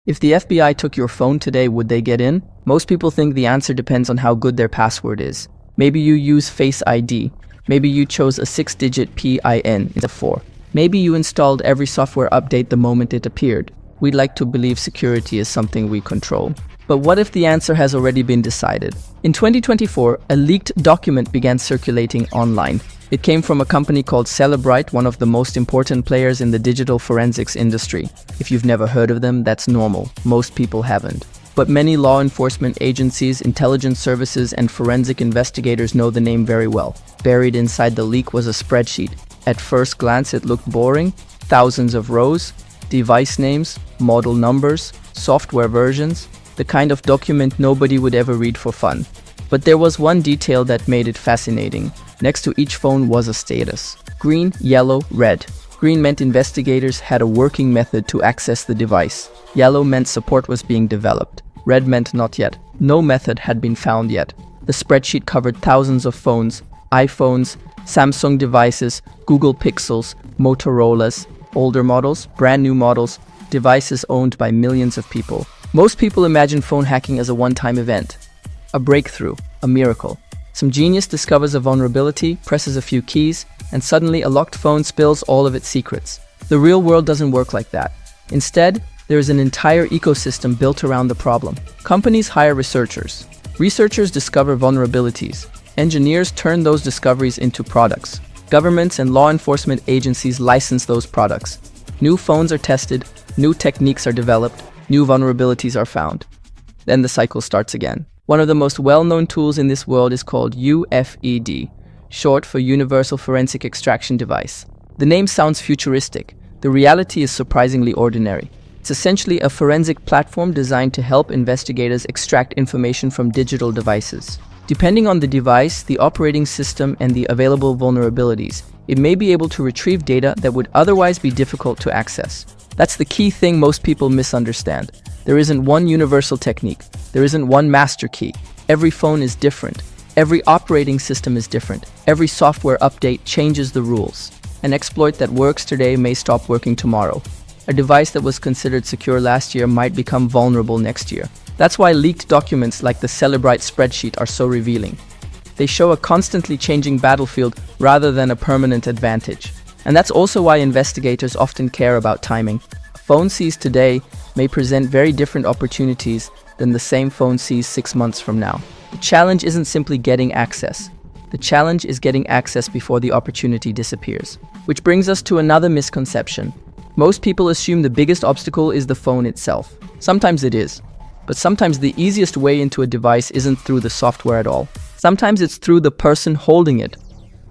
If the FBI took your phone today, would they get in? Most people think the answer depends on how good their password is. Maybe you use Face ID. Maybe you chose a 6-digit PIN instead of 4. Maybe you installed every software update the moment it appeared. We'd like to believe security is something we control. But what if the answer has already been decided? In 2024, a leaked document began circulating online. It came from a company called Cellebrite, one of the most important players in the digital forensics industry. If you've never heard of them, that's normal. Most people haven't. But many law enforcement agencies, intelligence services, and forensic investigators know the name very well. Buried inside the leak was a spreadsheet. At first glance, it looked boring. Thousands of rows, device names, model numbers, software versions, the kind of document nobody would ever read for fun. But there was one detail that made it fascinating. Next to each phone was a status. Green, yellow, red. Green meant investigators had a working method to access the device. Yellow meant support was being developed. Red meant not yet. No method had been found yet. The spreadsheet covered thousands of phones, iPhones, Samsung devices, Google Pixels, Motorola's, older models, brand new models, devices owned by millions of people. Most people imagine phone hacking as a one-time event. A breakthrough, a miracle. Some genius discovers a vulnerability, presses a few keys, and suddenly a locked phone spills all of its secrets. The real world doesn't work like that. Instead, there is an entire ecosystem built around the problem. Companies hire researchers. Researchers discover vulnerabilities. Engineers turn those discoveries into products. Governments and law enforcement agencies license those products. New phones are tested, new techniques are developed, new vulnerabilities are found. Then the cycle starts again. One of the most well-known tools in this world is called UFED, short for Universal Forensic Extraction Device. The name sounds futuristic. The reality is surprisingly ordinary. It's essentially a forensic platform designed to help investigators extract information from digital devices. Depending on the device, the operating system, and the available vulnerabilities, it may be able to retrieve data that would otherwise be difficult to access. That's the key thing most people misunderstand. There isn't one universal technique. There isn't one master key. Every phone is different. Every operating system is different. Every software update changes the rules. An exploit that works today may stop working tomorrow. A device that was considered secure last year might become vulnerable next year. That's why leaked documents like the Cellebrite spreadsheet are so revealing. They show a constantly changing battlefield rather than a permanent advantage. And that's also why investigators often care about timing. A phone seized today may present very different opportunities than the same phone seized 6 months from now. The challenge isn't simply getting access. The challenge is getting access before the opportunity disappears. Which brings us to another misconception. Most people assume the biggest obstacle is the phone itself. Sometimes it is. But sometimes the easiest way into a device isn't through the software at all. Sometimes it's through the person holding it.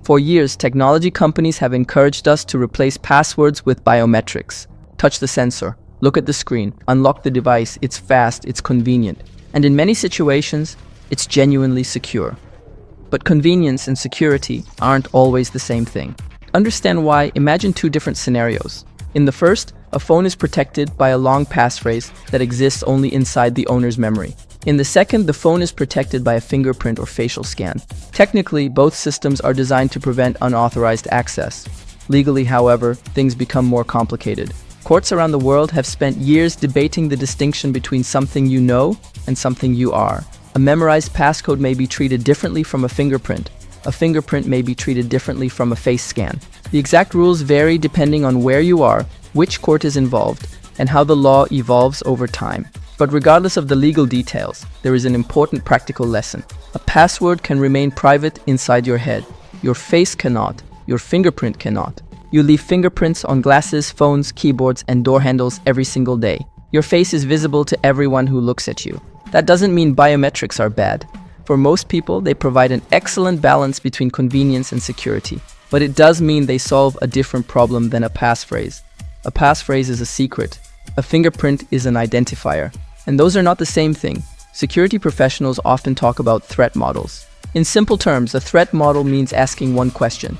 For years, technology companies have encouraged us to replace passwords with biometrics. Touch the sensor, look at the screen, unlock the device. It's fast, it's convenient. And in many situations, it's genuinely secure. But convenience and security aren't always the same thing. Understand why? Imagine two different scenarios. In the first, a phone is protected by a long passphrase that exists only inside the owner's memory. In the second, the phone is protected by a fingerprint or facial scan. Technically, both systems are designed to prevent unauthorized access. Legally, however, things become more complicated. Courts around the world have spent years debating the distinction between something you know and something you are. A memorized passcode may be treated differently from a fingerprint. A fingerprint may be treated differently from a face scan. The exact rules vary depending on where you are, which court is involved, and how the law evolves over time. But regardless of the legal details, there is an important practical lesson. A password can remain private inside your head. Your face cannot. Your fingerprint cannot. You leave fingerprints on glasses, phones, keyboards, and door handles every single day. Your face is visible to everyone who looks at you. That doesn't mean biometrics are bad. For most people, they provide an excellent balance between convenience and security. But it does mean they solve a different problem than a passphrase. A passphrase is a secret. A fingerprint is an identifier. And those are not the same thing. Security professionals often talk about threat models. In simple terms, a threat model means asking one question.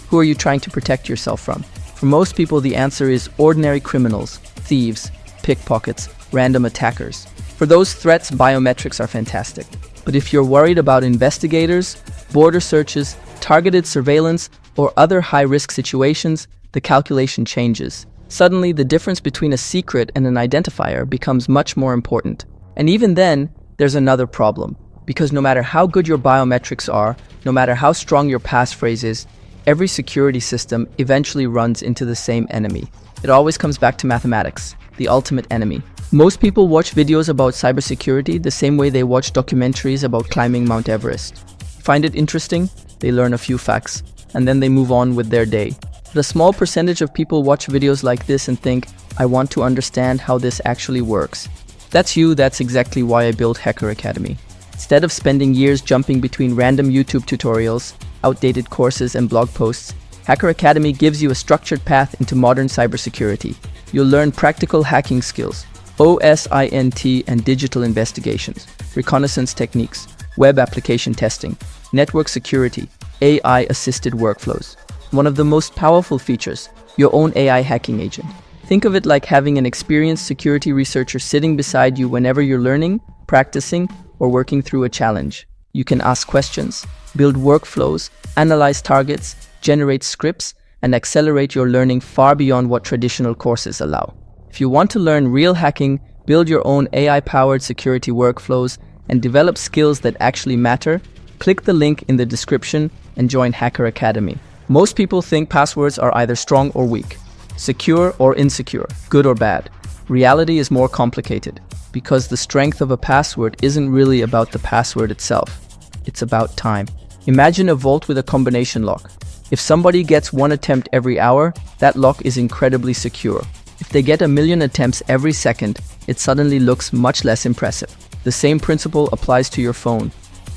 Who are you trying to protect yourself from? For most people, the answer is ordinary criminals, thieves, pickpockets, random attackers. For those threats, biometrics are fantastic. But if you're worried about investigators, border searches, targeted surveillance, or other high-risk situations, the calculation changes. Suddenly, the difference between a secret and an identifier becomes much more important. And even then, there's another problem. Because no matter how good your biometrics are, no matter how strong your passphrase is, every security system eventually runs into the same enemy. It always comes back to mathematics, the ultimate enemy. Most people watch videos about cybersecurity the same way they watch documentaries about climbing Mount Everest. Find it interesting? They learn a few facts, and then they move on with their day. But a small percentage of people watch videos like this and think, I want to understand how this actually works. That's you, that's exactly why I built Hacker Academy. Instead of spending years jumping between random YouTube tutorials, outdated courses, and blog posts, Hacker Academy gives you a structured path into modern cybersecurity. You'll learn practical hacking skills, OSINT and digital investigations, reconnaissance techniques, web application testing, network security, AI-assisted workflows. One of the most powerful features, your own AI hacking agent. Think of it like having an experienced security researcher sitting beside you whenever you're learning, practicing, or working through a challenge. You can ask questions, build workflows, analyze targets, generate scripts, and accelerate your learning far beyond what traditional courses allow. If you want to learn real hacking, build your own AI-powered security workflows, and develop skills that actually matter, click the link in the description and join Hacker Academy. Most people think passwords are either strong or weak, secure or insecure, good or bad. Reality is more complicated, because the strength of a password isn't really about the password itself. It's about time. Imagine a vault with a combination lock. If somebody gets one attempt every hour, that lock is incredibly secure. If they get 1,000,000 attempts every second, it suddenly looks much less impressive. The same principle applies to your phone.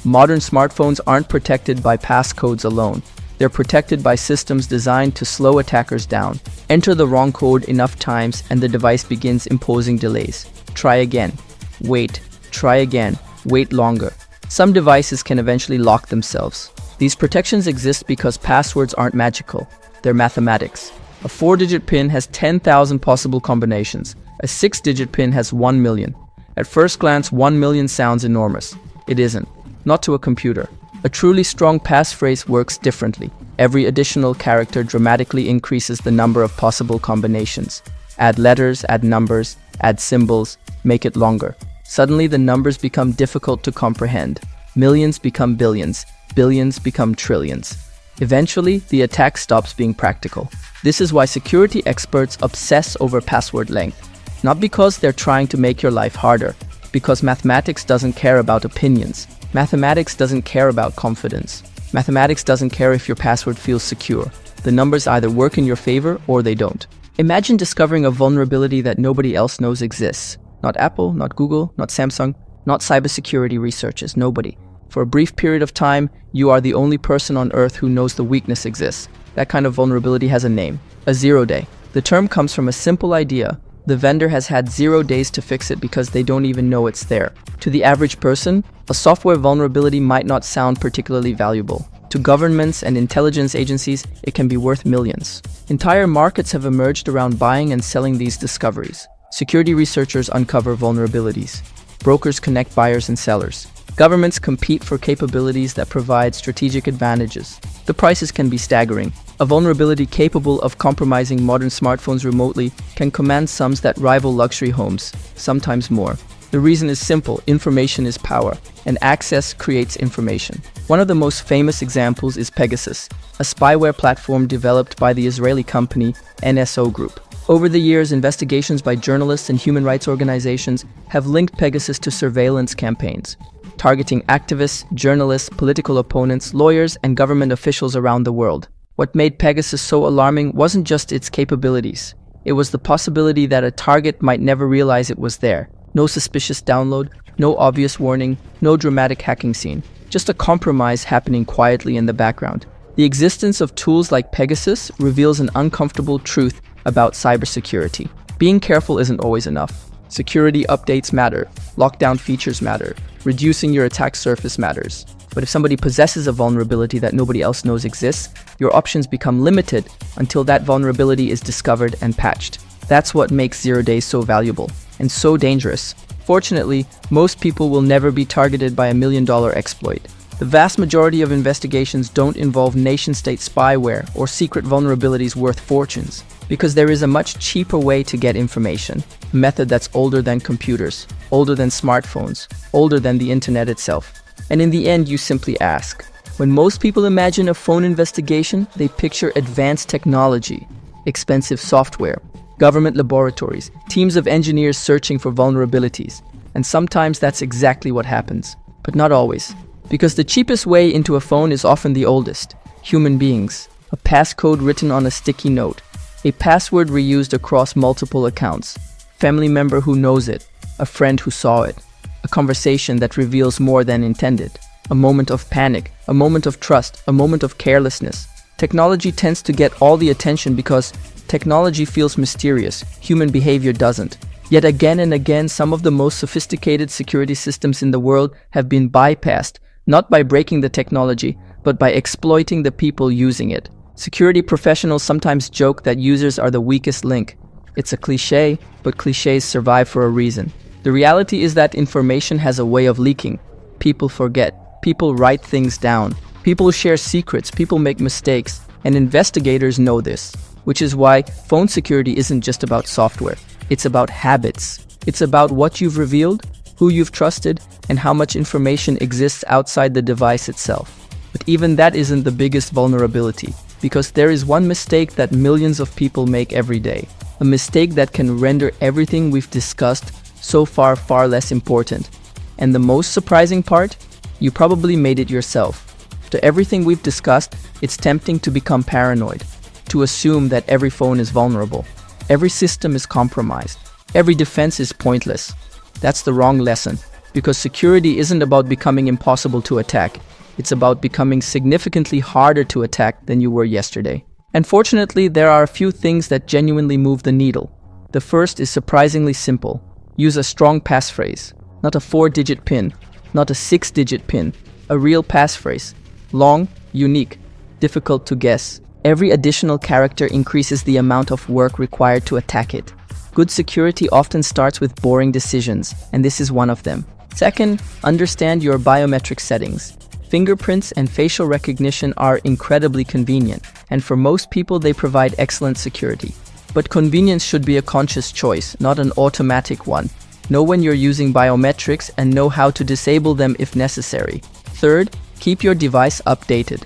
Modern smartphones aren't protected by passcodes alone. They're protected by systems designed to slow attackers down. Enter the wrong code enough times and the device begins imposing delays. Try again. Wait. Try again. Wait longer. Some devices can eventually lock themselves. These protections exist because passwords aren't magical. They're mathematics. A 4-digit PIN has 10,000 possible combinations. A 6-digit PIN has 1 million. At first glance, 1 million sounds enormous. It isn't. Not to a computer. A truly strong passphrase works differently. Every additional character dramatically increases the number of possible combinations. Add letters, add numbers, add symbols, make it longer. Suddenly the numbers become difficult to comprehend. Millions become billions, billions become trillions. Eventually, the attack stops being practical. This is why security experts obsess over password length. Not because they're trying to make your life harder, because mathematics doesn't care about opinions. Mathematics doesn't care about confidence. Mathematics doesn't care if your password feels secure. The numbers either work in your favor or they don't. Imagine discovering a vulnerability that nobody else knows exists. Not Apple, not Google, not Samsung, not cybersecurity researchers, nobody. For a brief period of time, you are the only person on Earth who knows the weakness exists. That kind of vulnerability has a name, a 0 day. The term comes from a simple idea. The vendor has had 0 days to fix it because they don't even know it's there. To the average person, a software vulnerability might not sound particularly valuable. To governments and intelligence agencies, it can be worth millions. Entire markets have emerged around buying and selling these discoveries. Security researchers uncover vulnerabilities. Brokers connect buyers and sellers. Governments compete for capabilities that provide strategic advantages. The prices can be staggering. A vulnerability capable of compromising modern smartphones remotely can command sums that rival luxury homes, sometimes more. The reason is simple: information is power, and access creates information. One of the most famous examples is Pegasus, a spyware platform developed by the Israeli company NSO Group. Over the years, investigations by journalists and human rights organizations have linked Pegasus to surveillance campaigns, targeting activists, journalists, political opponents, lawyers, and government officials around the world. What made Pegasus so alarming wasn't just its capabilities. It was the possibility that a target might never realize it was there. No suspicious download, no obvious warning, no dramatic hacking scene. Just a compromise happening quietly in the background. The existence of tools like Pegasus reveals an uncomfortable truth about cybersecurity. Being careful isn't always enough. Security updates matter, lockdown features matter, reducing your attack surface matters. But if somebody possesses a vulnerability that nobody else knows exists, your options become limited until that vulnerability is discovered and patched. That's what makes 0 days so valuable and so dangerous. Fortunately, most people will never be targeted by $1 million exploit. The vast majority of investigations don't involve nation-state spyware or secret vulnerabilities worth fortunes. Because there is a much cheaper way to get information, a method that's older than computers, older than smartphones, older than the internet itself. And in the end, you simply ask. When most people imagine a phone investigation, they picture advanced technology, expensive software, government laboratories, teams of engineers searching for vulnerabilities. And sometimes that's exactly what happens, but not always. Because the cheapest way into a phone is often the oldest. Human beings. A passcode written on a sticky note. A password reused across multiple accounts. Family member who knows it. A friend who saw it. A conversation that reveals more than intended. A moment of panic. A moment of trust. A moment of carelessness. Technology tends to get all the attention because technology feels mysterious. Human behavior doesn't. Yet again and again, some of the most sophisticated security systems in the world have been bypassed, not by breaking the technology, but by exploiting the people using it. Security professionals sometimes joke that users are the weakest link. It's a cliche, but cliches survive for a reason. The reality is that information has a way of leaking. People forget. People write things down. People share secrets. People make mistakes. And investigators know this. Which is why phone security isn't just about software. It's about habits. It's about what you've revealed, who you've trusted, and how much information exists outside the device itself. But even that isn't the biggest vulnerability, because there is one mistake that millions of people make every day. A mistake that can render everything we've discussed so far less important. And the most surprising part? You probably made it yourself. After everything we've discussed, it's tempting to become paranoid, to assume that every phone is vulnerable. Every system is compromised. Every defense is pointless. That's the wrong lesson, because security isn't about becoming impossible to attack. It's about becoming significantly harder to attack than you were yesterday. And fortunately, there are a few things that genuinely move the needle. The first is surprisingly simple. Use a strong passphrase, not a 4-digit PIN, not a 6-digit PIN, a real passphrase. Long, unique, difficult to guess. Every additional character increases the amount of work required to attack it. Good security often starts with boring decisions, and this is one of them. Second, understand your biometric settings. Fingerprints and facial recognition are incredibly convenient, and for most people they provide excellent security. But convenience should be a conscious choice, not an automatic one. Know when you're using biometrics and know how to disable them if necessary. Third, keep your device updated.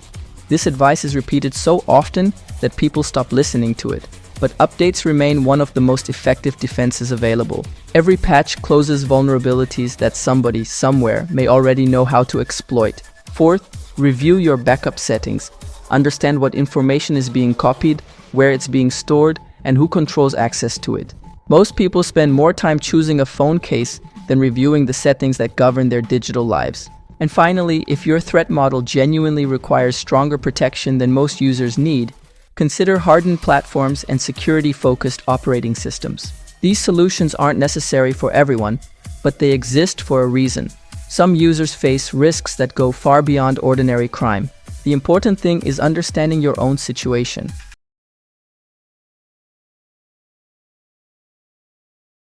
This advice is repeated so often that people stop listening to it. But updates remain one of the most effective defenses available. Every patch closes vulnerabilities that somebody, somewhere, may already know how to exploit. Fourth, review your backup settings. Understand what information is being copied, where it's being stored, and who controls access to it. Most people spend more time choosing a phone case than reviewing the settings that govern their digital lives. And finally, if your threat model genuinely requires stronger protection than most users need, consider hardened platforms and security-focused operating systems. These solutions aren't necessary for everyone, but they exist for a reason. Some users face risks that go far beyond ordinary crime. The important thing is understanding your own situation.